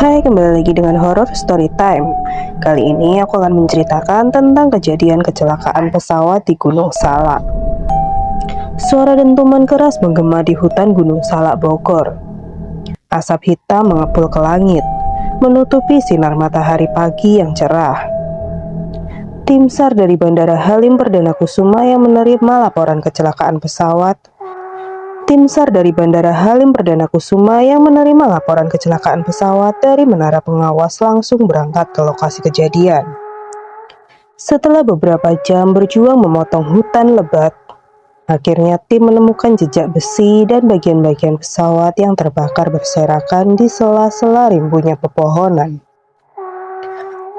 Hai, kembali lagi dengan Horror Story Time. Kali ini aku akan menceritakan tentang kejadian kecelakaan pesawat di Gunung Salak. Suara dentuman keras menggema di hutan Gunung Salak, Bogor. Asap hitam mengepul ke langit, menutupi sinar matahari pagi yang cerah. Tim SAR dari Bandara Halim Perdana Kusuma yang menerima laporan kecelakaan pesawat Tim SAR dari Bandara Halim Perdana Kusuma yang menerima laporan kecelakaan pesawat dari menara pengawas langsung berangkat ke lokasi kejadian. Setelah beberapa jam berjuang memotong hutan lebat, akhirnya tim menemukan jejak besi dan bagian-bagian pesawat yang terbakar berserakan di sela-sela rimbunya pepohonan.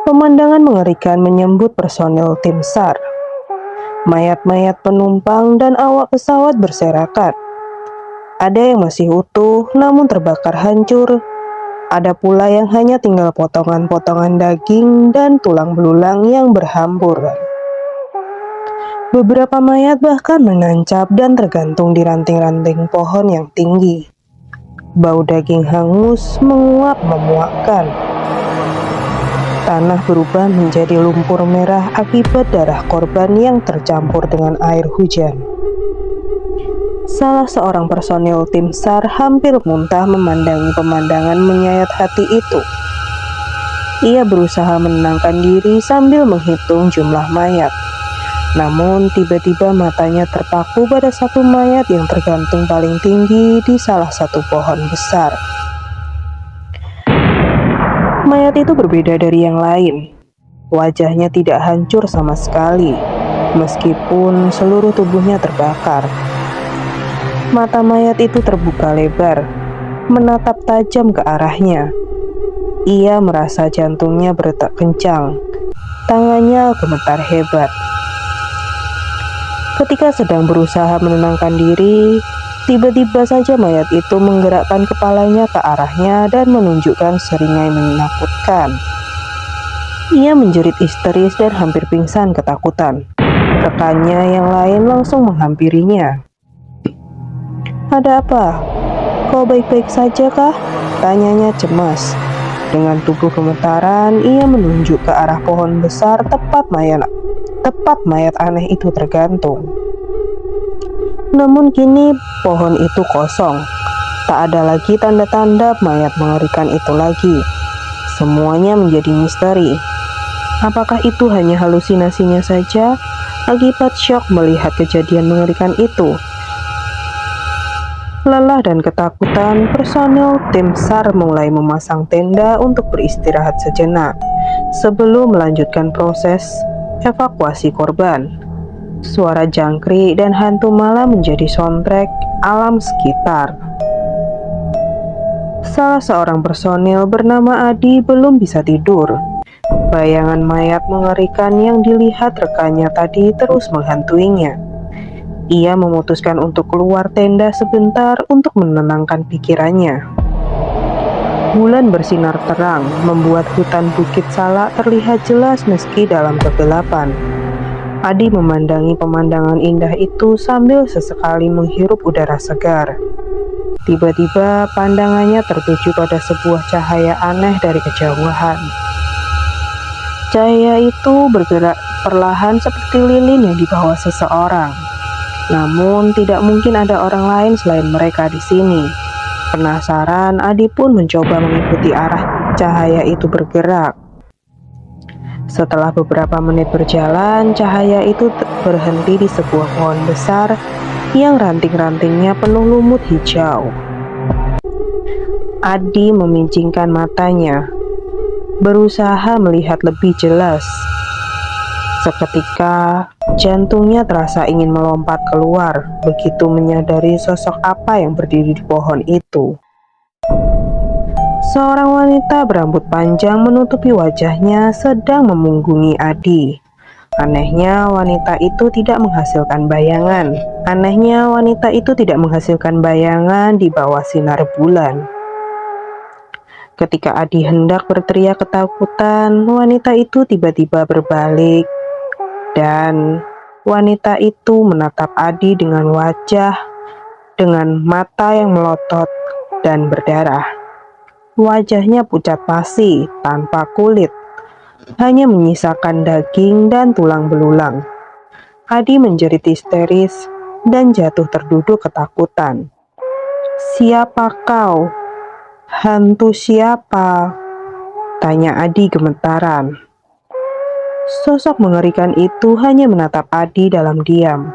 Pemandangan mengerikan menyambut personel tim SAR. Mayat-mayat penumpang dan awak pesawat berserakan. Ada yang masih utuh namun terbakar hancur. Ada pula yang hanya tinggal potongan-potongan daging dan tulang belulang yang berhamburan. Beberapa mayat bahkan menancap dan tergantung di ranting-ranting pohon yang tinggi. Bau daging hangus menguap memuakkan. Tanah berubah menjadi lumpur merah akibat darah korban yang tercampur dengan air hujan. Salah seorang personil tim SAR hampir muntah memandangi pemandangan menyayat hati itu. Ia berusaha menenangkan diri sambil menghitung jumlah mayat. Namun tiba-tiba matanya terpaku pada satu mayat yang tergantung paling tinggi di salah satu pohon besar. Mayat itu berbeda dari yang lain. Wajahnya tidak hancur sama sekali, meskipun seluruh tubuhnya terbakar. Mata mayat itu terbuka lebar, menatap tajam ke arahnya. Ia merasa jantungnya berdetak kencang, tangannya gemetar hebat. Ketika sedang berusaha menenangkan diri, tiba-tiba saja mayat itu menggerakkan kepalanya ke arahnya dan menunjukkan seringai menakutkan. Ia menjerit histeris dan hampir pingsan ketakutan. Rekannya yang lain langsung menghampirinya. "Ada apa? Kau baik-baik saja kah?" tanyanya cemas. Dengan tubuh gemetaran, ia menunjuk ke arah pohon besar tepat mayat aneh itu tergantung. Namun kini pohon itu kosong. Tak ada lagi tanda-tanda mayat mengerikan itu lagi. Semuanya menjadi misteri. Apakah itu hanya halusinasinya saja akibat syok melihat kejadian mengerikan itu? Lelah dan ketakutan, personel tim SAR mulai memasang tenda untuk beristirahat sejenak sebelum melanjutkan proses evakuasi korban. Suara jangkrik dan hantu malam menjadi soundtrack alam sekitar. Salah seorang personil bernama Adi belum bisa tidur. Bayangan mayat mengerikan yang dilihat rekannya tadi terus menghantuinya. Ia memutuskan untuk keluar tenda sebentar untuk menenangkan pikirannya. Bulan bersinar terang, membuat hutan Bukit Salak terlihat jelas meski dalam kegelapan. Adi memandangi pemandangan indah itu sambil sesekali menghirup udara segar. Tiba-tiba pandangannya tertuju pada sebuah cahaya aneh dari kejauhan. Cahaya itu bergerak perlahan seperti lilin yang dibawa seseorang. Namun tidak mungkin ada orang lain selain mereka di sini. Penasaran, Adi pun mencoba mengikuti arah cahaya itu bergerak. Setelah beberapa menit berjalan, cahaya itu berhenti di sebuah pohon besar yang ranting-rantingnya penuh lumut hijau. Adi memincingkan matanya, berusaha melihat lebih jelas. Seketika, jantungnya terasa ingin melompat keluar begitu menyadari sosok apa yang berdiri di pohon itu. Seorang wanita berambut panjang menutupi wajahnya sedang memunggungi Adi. Anehnya, wanita itu tidak menghasilkan bayangan di bawah sinar bulan. Ketika Adi hendak berteriak ketakutan, wanita itu tiba-tiba berbalik. Dan wanita itu menatap Adi dengan mata yang melotot dan berdarah. Wajahnya pucat pasi, tanpa kulit, hanya menyisakan daging dan tulang belulang. Adi menjerit histeris dan jatuh terduduk ketakutan. "Siapa kau? Hantu siapa?" tanya Adi gemetaran. Sosok mengerikan itu hanya menatap Adi dalam diam,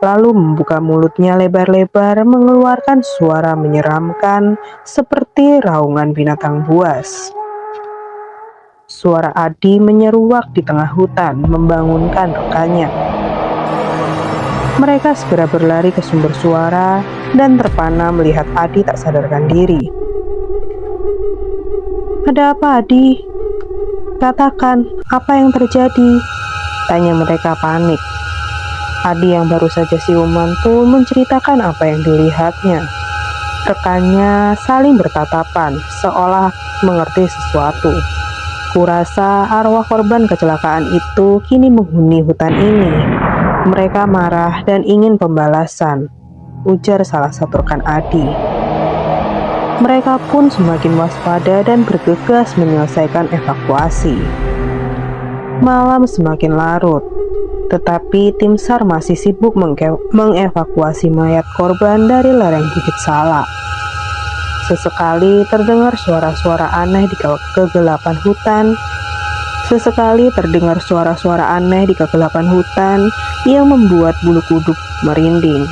lalu membuka mulutnya lebar-lebar mengeluarkan suara menyeramkan seperti raungan binatang buas. Suara Adi menyeruak di tengah hutan membangunkan rekannya. Mereka segera berlari ke sumber suara dan terpana melihat Adi tak sadarkan diri. "Ada apa, Adi? Katakan, apa yang terjadi?" tanya mereka panik. Adi yang baru saja siuman pun menceritakan apa yang dilihatnya. Rekannya saling bertatapan, seolah mengerti sesuatu. "Kurasa arwah korban kecelakaan itu kini menghuni hutan ini. Mereka marah dan ingin pembalasan," ujar salah satu rekan Adi. Mereka pun semakin waspada dan bergegas menyelesaikan evakuasi. Malam semakin larut, tetapi tim SAR masih sibuk mengevakuasi mayat korban dari lereng Bukit Salak. Sesekali terdengar suara-suara aneh di kegelapan hutan. Yang membuat bulu kuduk merinding.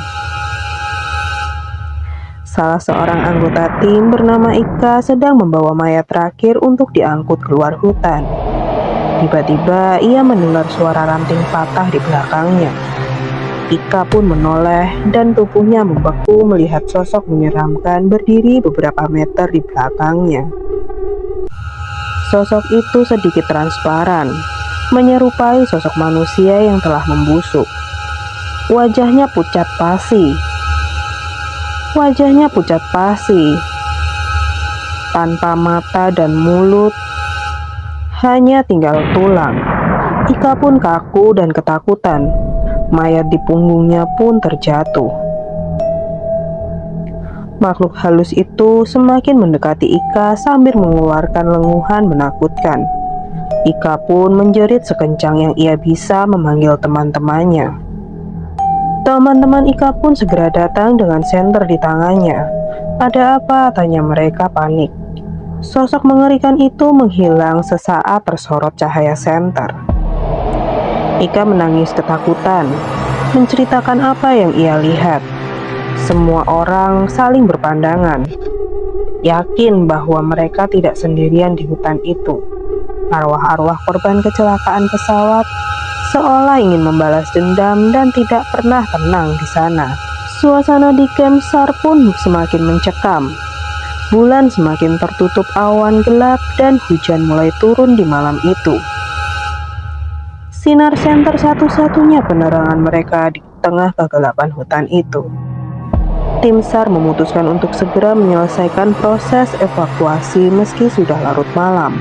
Salah seorang anggota tim bernama Ika sedang membawa mayat terakhir untuk diangkut keluar hutan. Tiba-tiba ia mendengar suara ranting patah di belakangnya. Ika pun menoleh dan tubuhnya membeku melihat sosok menyeramkan berdiri beberapa meter di belakangnya. Sosok itu sedikit transparan, menyerupai sosok manusia yang telah membusuk. Wajahnya pucat pasi, tanpa mata dan mulut, hanya tinggal tulang. Ika pun kaku dan ketakutan. Mayat di punggungnya pun terjatuh. Makhluk halus itu semakin mendekati Ika sambil mengeluarkan lenguhan menakutkan. Ika pun menjerit sekencang yang ia bisa memanggil teman-temannya. Teman-teman Ika pun segera datang dengan senter di tangannya. "Ada apa?" tanya mereka panik. Sosok mengerikan itu menghilang sesaat tersorot cahaya senter. Ika menangis ketakutan, menceritakan apa yang ia lihat. Semua orang saling berpandangan, yakin bahwa mereka tidak sendirian di hutan itu. Arwah-arwah korban kecelakaan pesawat seolah ingin membalas dendam dan tidak pernah tenang di sana. Suasana di camp SAR pun semakin mencekam. Bulan semakin tertutup awan gelap dan hujan mulai turun di malam itu. Sinar senter satu-satunya penerangan mereka di tengah kegelapan hutan itu. Tim SAR memutuskan untuk segera menyelesaikan proses evakuasi meski sudah larut malam.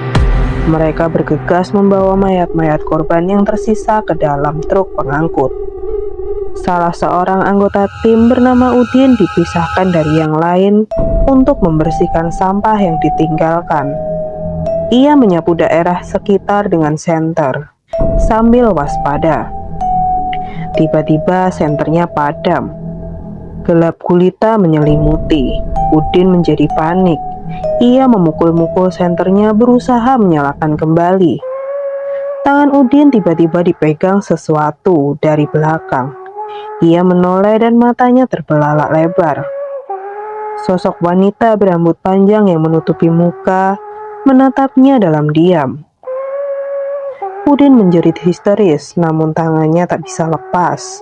Mereka bergegas membawa mayat-mayat korban yang tersisa ke dalam truk pengangkut. Salah seorang anggota tim bernama Udin dipisahkan dari yang lain untuk membersihkan sampah yang ditinggalkan. Ia menyapu daerah sekitar dengan senter sambil waspada. Tiba-tiba senternya padam. Gelap gulita menyelimuti. Udin menjadi panik. Ia memukul-mukul senternya berusaha menyalakan kembali. Tangan Udin tiba-tiba dipegang sesuatu dari belakang. Ia menoleh dan matanya terbelalak lebar. Sosok wanita berambut panjang yang menutupi muka menatapnya dalam diam. Udin menjerit histeris, namun tangannya tak bisa lepas.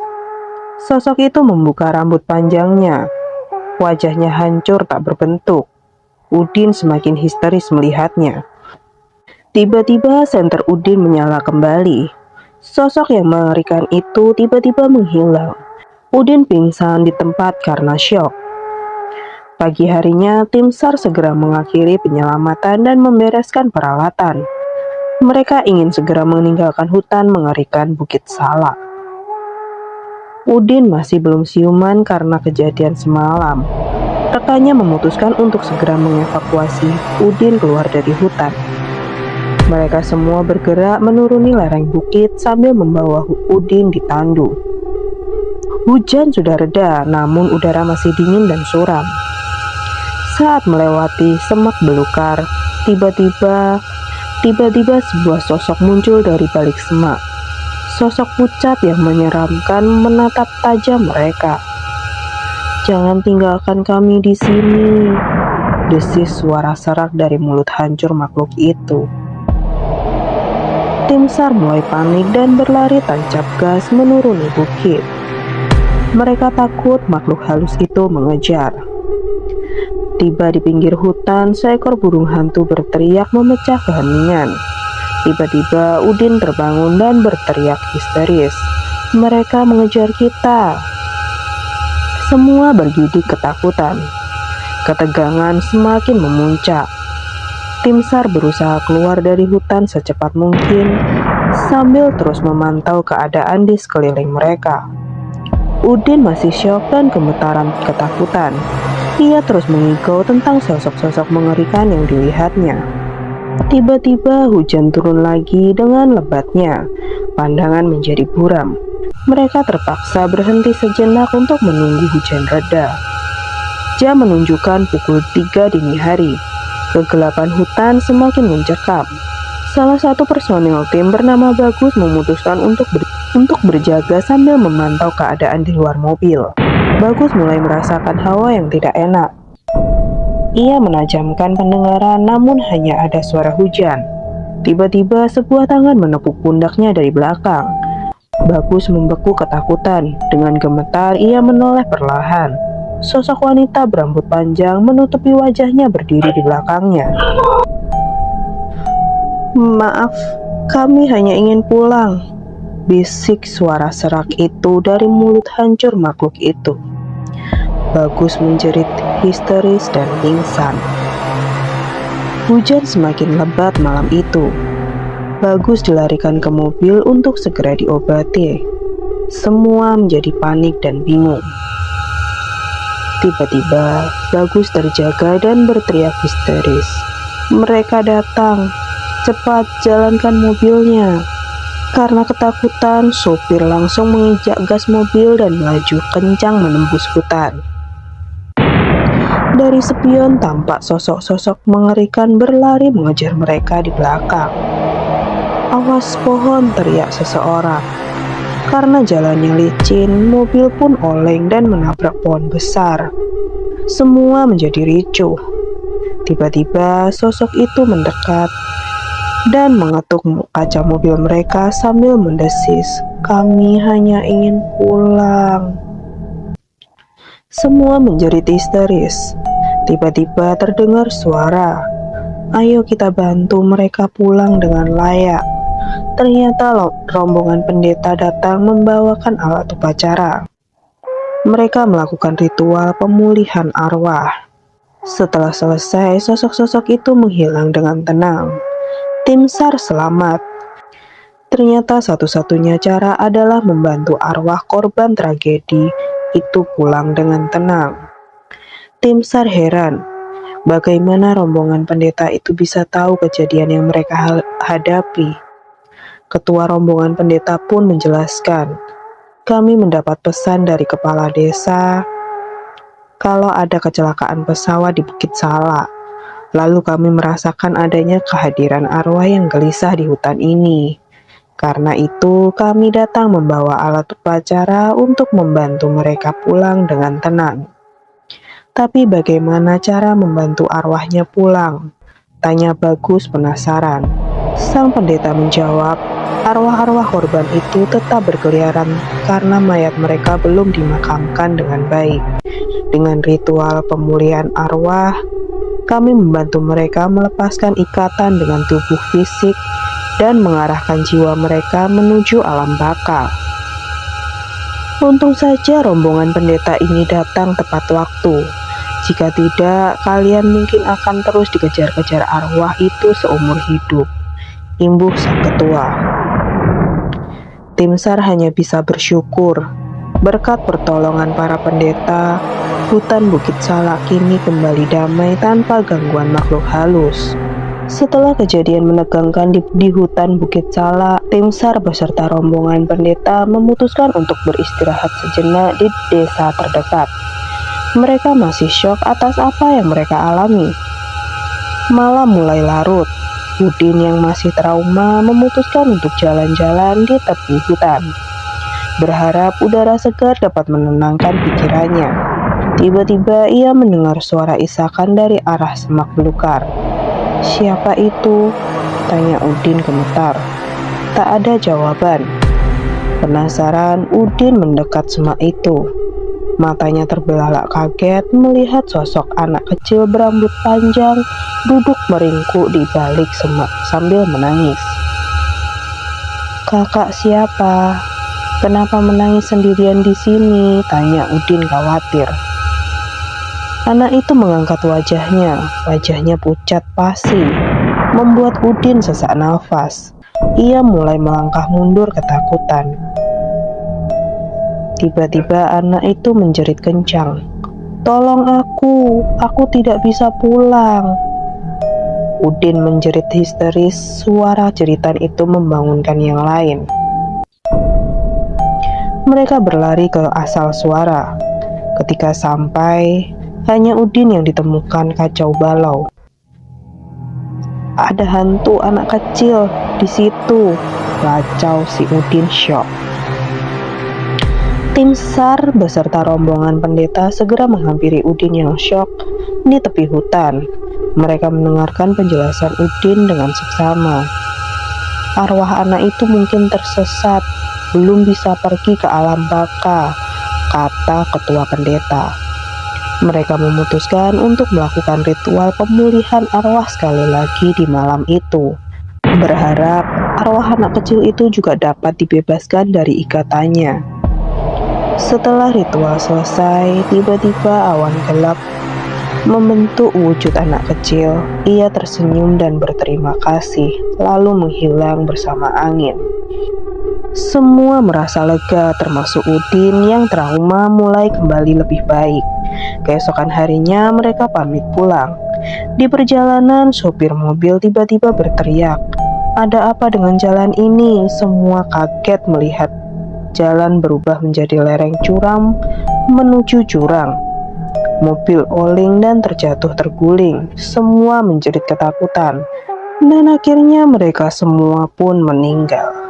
Sosok itu membuka rambut panjangnya. Wajahnya hancur tak berbentuk. Udin semakin histeris melihatnya. Tiba-tiba senter Udin menyala kembali. Sosok yang mengerikan itu tiba-tiba menghilang. Udin pingsan di tempat karena syok. Pagi harinya, tim SAR segera mengakhiri penyelamatan dan membereskan peralatan. Mereka ingin segera meninggalkan hutan mengerikan Bukit Salak. Udin masih belum siuman karena kejadian semalam. rekannya memutuskan untuk segera mengevakuasi Udin keluar dari hutan. Mereka semua bergerak menuruni lereng bukit sambil membawa Udin ditandu. Hujan sudah reda, namun udara masih dingin dan suram. Saat melewati semak belukar, tiba-tiba sebuah sosok muncul dari balik semak. Sosok pucat yang menyeramkan menatap tajam mereka. "Jangan tinggalkan kami di sini," desis suara serak dari mulut hancur makhluk itu. Tim SAR mulai panik dan berlari tancap gas menuruni bukit. Mereka takut makhluk halus itu mengejar. Tiba di pinggir hutan, seekor burung hantu berteriak memecah keheningan. Tiba-tiba Udin terbangun dan berteriak histeris, "Mereka mengejar kita!" Semua bergidik ketakutan. Ketegangan semakin memuncak. Tim SAR berusaha keluar dari hutan secepat mungkin sambil terus memantau keadaan di sekeliling mereka. Udin masih syok dan gemetaran ketakutan. Ia terus mengigau tentang sosok-sosok mengerikan yang dilihatnya. Tiba-tiba hujan turun lagi dengan lebatnya. Pandangan menjadi buram. Mereka terpaksa berhenti sejenak untuk menunggu hujan reda. Jam menunjukkan pukul 3 dini hari. Kegelapan hutan semakin mencekam. Salah satu personil tim bernama Bagus memutuskan untuk berjaga sambil memantau keadaan di luar mobil. Bagus mulai merasakan hawa yang tidak enak. Ia menajamkan pendengaran, namun hanya ada suara hujan. Tiba-tiba sebuah tangan menepuk pundaknya dari belakang. Bagus membeku ketakutan. Dengan gemetar ia menoleh perlahan. Sosok wanita berambut panjang menutupi wajahnya berdiri di belakangnya. "Maaf, kami hanya ingin pulang," bisik suara serak itu dari mulut hancur makhluk itu. Bagus menjerit histeris dan pingsan. Hujan semakin lebat malam itu. Bagus dilarikan ke mobil untuk segera diobati. Semua menjadi panik dan bingung. Tiba-tiba Bagus terjaga dan berteriak histeris, "Mereka datang! Cepat jalankan mobilnya!" Karena ketakutan, sopir langsung menginjak gas mobil dan melaju kencang menembus hutan. Dari spion tampak sosok-sosok mengerikan berlari mengejar mereka di belakang. "Awas pohon!" teriak seseorang. Karena jalannya licin, mobil pun oleng dan menabrak pohon besar. Semua menjadi ricuh. Tiba-tiba sosok itu mendekat dan mengetuk kaca mobil mereka sambil mendesis, "Kami hanya ingin pulang." Semua menjerit histeris. Tiba-tiba terdengar suara, "Ayo kita bantu mereka pulang dengan layak." Ternyata rombongan pendeta datang membawakan alat upacara. Mereka melakukan ritual pemulihan arwah. Setelah selesai, sosok-sosok itu menghilang dengan tenang. Tim SAR selamat. Ternyata satu-satunya cara adalah membantu arwah korban tragedi itu pulang dengan tenang. Tim SAR heran, bagaimana rombongan pendeta itu bisa tahu kejadian yang mereka hadapi. Ketua rombongan pendeta pun menjelaskan, "Kami mendapat pesan dari kepala desa kalau ada kecelakaan pesawat di Bukit Salak. Lalu kami merasakan adanya kehadiran arwah yang gelisah di hutan ini. Karena itu kami datang membawa alat upacara untuk membantu mereka pulang dengan tenang." "Tapi bagaimana cara membantu arwahnya pulang?" tanya Bagus penasaran. Sang pendeta menjawab, "Arwah-arwah korban itu tetap berkeliaran karena mayat mereka belum dimakamkan dengan baik. Dengan ritual pemulihan arwah, kami membantu mereka melepaskan ikatan dengan tubuh fisik dan mengarahkan jiwa mereka menuju alam baka." Untung saja rombongan pendeta ini datang tepat waktu. Jika tidak, kalian mungkin akan terus dikejar-kejar arwah itu seumur hidup, imbuh sang ketua. Tim SAR hanya bisa bersyukur. Berkat pertolongan para pendeta, Hutan Bukit Salak kini kembali damai tanpa gangguan makhluk halus. Setelah kejadian menegangkan di hutan Bukit Salak, tim SAR beserta rombongan pendeta memutuskan untuk beristirahat sejenak di desa terdekat. Mereka masih syok atas apa yang mereka alami. Malam mulai larut. Udin yang masih trauma memutuskan untuk jalan-jalan di tepi hutan, berharap udara segar dapat menenangkan pikirannya. Tiba-tiba ia mendengar suara isakan dari arah semak belukar. "Siapa itu?" tanya Udin gemetar. Tak ada jawaban. Penasaran, Udin mendekat semak itu. Matanya terbelalak kaget melihat sosok anak kecil berambut panjang duduk meringkuk di balik semak sambil menangis. "Kakak siapa? Kenapa menangis sendirian di sini?" tanya Udin khawatir. Anak itu mengangkat wajahnya pucat pasi, membuat Udin sesak nafas. Ia mulai melangkah mundur ketakutan. Tiba-tiba anak itu menjerit kencang, "Tolong aku tidak bisa pulang." Udin menjerit histeris, suara jeritan itu membangunkan yang lain. Mereka berlari ke asal suara. Ketika sampai, hanya Udin yang ditemukan kacau balau. "Ada hantu anak kecil di situ," kacau si Udin syok. Tim SAR beserta rombongan pendeta segera menghampiri Udin yang syok di tepi hutan. Mereka mendengarkan penjelasan Udin dengan seksama. "Arwah anak itu mungkin tersesat, belum bisa pergi ke alam baka," kata ketua pendeta. Mereka memutuskan untuk melakukan ritual pemulihan arwah sekali lagi di malam itu, berharap arwah anak kecil itu juga dapat dibebaskan dari ikatannya. Setelah ritual selesai, tiba-tiba awan gelap membentuk wujud anak kecil. Ia tersenyum dan berterima kasih, lalu menghilang bersama angin. Semua merasa lega, termasuk Udin yang trauma mulai kembali lebih baik. Keesokan harinya mereka pamit pulang. Di perjalanan, sopir mobil tiba-tiba berteriak, "Ada apa dengan jalan ini?" Semua kaget melihat jalan berubah menjadi lereng curam menuju jurang. Mobil oleng dan terjatuh terguling. Semua menjerit ketakutan, dan akhirnya mereka semua pun meninggal.